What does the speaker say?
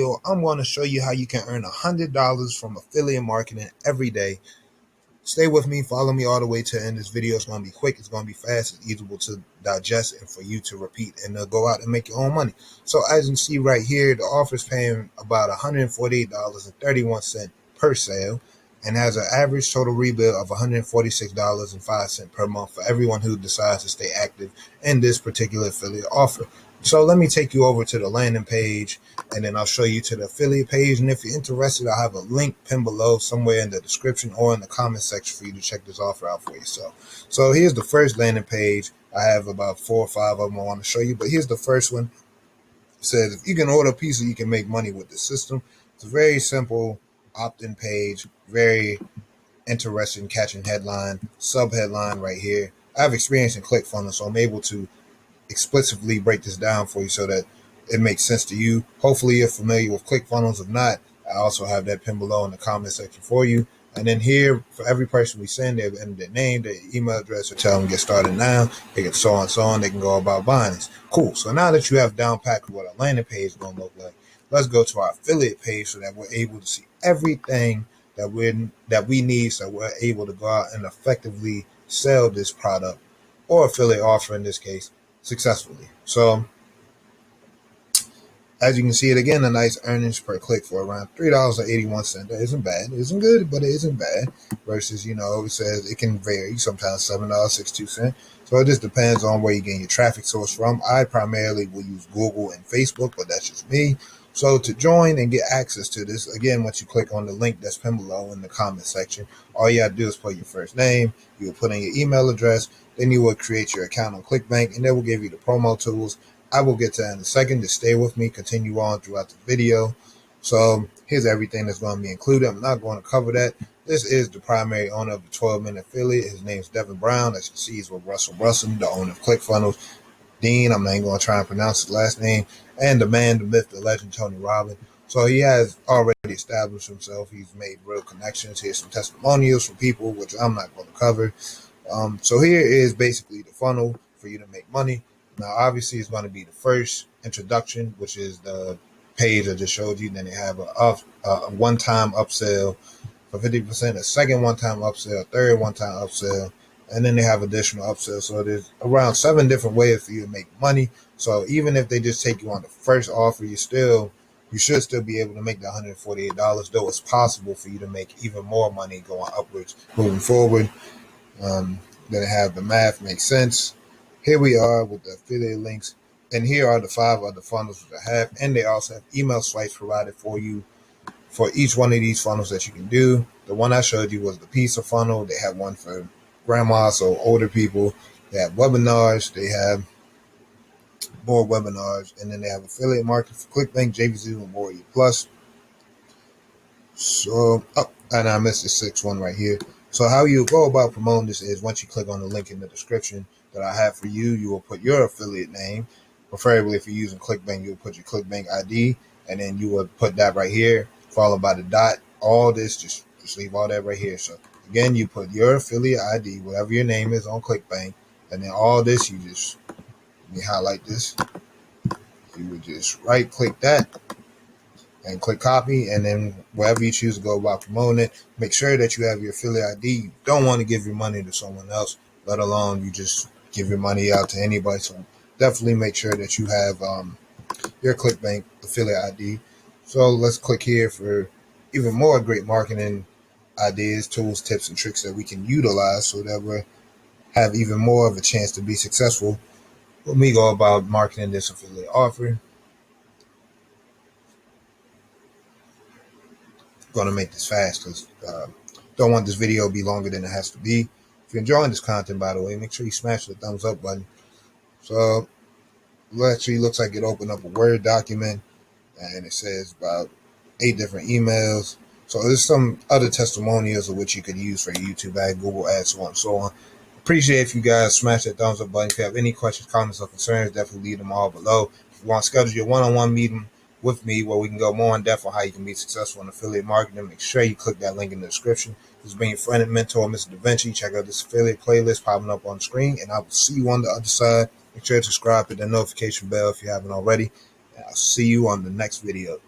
video, I'm going to show you how you can earn $100 from affiliate marketing every day. Stay with me, follow me all the way to the end. This video is going to be quick, it's going to be fast, it's easy to digest, and for you to repeat and go out and make your own money. So as you can see right here, the offer is paying about $148.31 per sale and has an average total rebill of $146.05 per month for everyone who decides to stay active in this particular affiliate offer. So let me take you over to the landing page, and then I'll show you to the affiliate page. And if you're interested, I'll have a link pinned below somewhere in the description or in the comment section for you to check this offer out for yourself. So here's the first landing page. I have about 4 or 5 of them I want to show you, but here's the first one. It says, if you can order a pizza, you can make money with the system. It's a very simple opt-in page, very interesting catching headline, sub-headline right here. I have experience in ClickFunnels, so I'm able to explicitly break this down for you so that it makes sense to you. Hopefully you're familiar with ClickFunnels. If not, I also have that pinned below in the comment section for you. And then here, for every person we send, they'll enter their name, their email address, or tell them to get started now. They can so on, they can go about buying this. Cool. So now that you have down packed what a landing page is going to look like, let's go to our affiliate page so that we're able to see everything that we need, so we're able to go out and effectively sell this product or affiliate offer in this case successfully. So as you can see it again, a nice earnings per click for around $3.81. That isn't bad. It isn't good, but it isn't bad. Versus, it says it can vary, sometimes $7.62. So it just depends on where you get your traffic source from. I primarily will use Google and Facebook, but that's just me. So to join and get access to this, again, once you click on the link that's pinned below in the comment section, all you have to do is put your first name, you will put in your email address, then you will create your account on Clickbank, and they will give you the promo tools. I will get to that in a second. Just stay with me, continue on throughout the video. So here's everything that's going to be included. I'm not going to cover that. This is the primary owner of the 12-minute affiliate. His name is Devin Brown. As you see, he's with Russell Brunson, the owner of ClickFunnels. Dean, I'm not even going to try and pronounce his last name, and the man, the myth, the legend, Tony Robbins. So he has already established himself. He's made real connections. Here's some testimonials from people, which I'm not going to cover. So here is basically the funnel for you to make money. Now, obviously, it's going to be the first introduction, which is the page I just showed you. Then they have a one-time upsell for 50%, a second one-time upsell, a third one-time upsell, and then they have additional upsells. So there's around 7 different ways for you to make money. So even if they just take you on the first offer, you should still be able to make the $148, though it's possible for you to make even more money going upwards moving forward. Then they have the math makes sense. Here we are with the affiliate links, and here are the 5 other funnels that I have, and they also have email swipes provided for you for each one of these funnels that you can do. The one I showed you was the pizza funnel. They have one for grandma, so older people. They have webinars. They have more webinars, and then they have affiliate marketing for ClickBank, JVZ, and Warrior Plus. So, and I missed the 6th one right here. So how you go about promoting this is once you click on the link in the description that I have for you, you will put your affiliate name. Preferably if you're using ClickBank, you'll put your ClickBank ID, and then you would put that right here, followed by the dot. All this, just leave all that right here. So again, you put your affiliate ID, whatever your name is on ClickBank, and then all this, let me highlight this. You would just right click that and click copy, and then wherever you choose to go about promoting it, make sure that you have your affiliate ID. You don't want to give your money to someone else, let alone you just give your money out to anybody. So definitely make sure that you have your ClickBank affiliate ID. So let's click here for even more great marketing ideas, tools, tips, and tricks that we can utilize so that we have even more of a chance to be successful when we go about marketing this affiliate offer. Going to make this fast because don't want this video to be longer than it has to be. If you're enjoying this content, by the way, make sure you smash the thumbs up button. So it actually looks like it opened up a Word document, and it says about 8 different emails. So there's some other testimonials of which you could use for your YouTube ad, Google ads, so on and so on. Appreciate if you guys smash that thumbs up button. If you have any questions, comments, or concerns, definitely leave them all below. If you want to schedule your one-on-one meeting with me where we can go more in depth on how you can be successful in affiliate marketing, make sure you click that link in the description. This has been your friend and mentor, MrDavinci. Check out this affiliate playlist popping up on the screen, and I will see you on the other side. Make sure to subscribe, hit the notification bell if you haven't already. And I'll see you on the next video.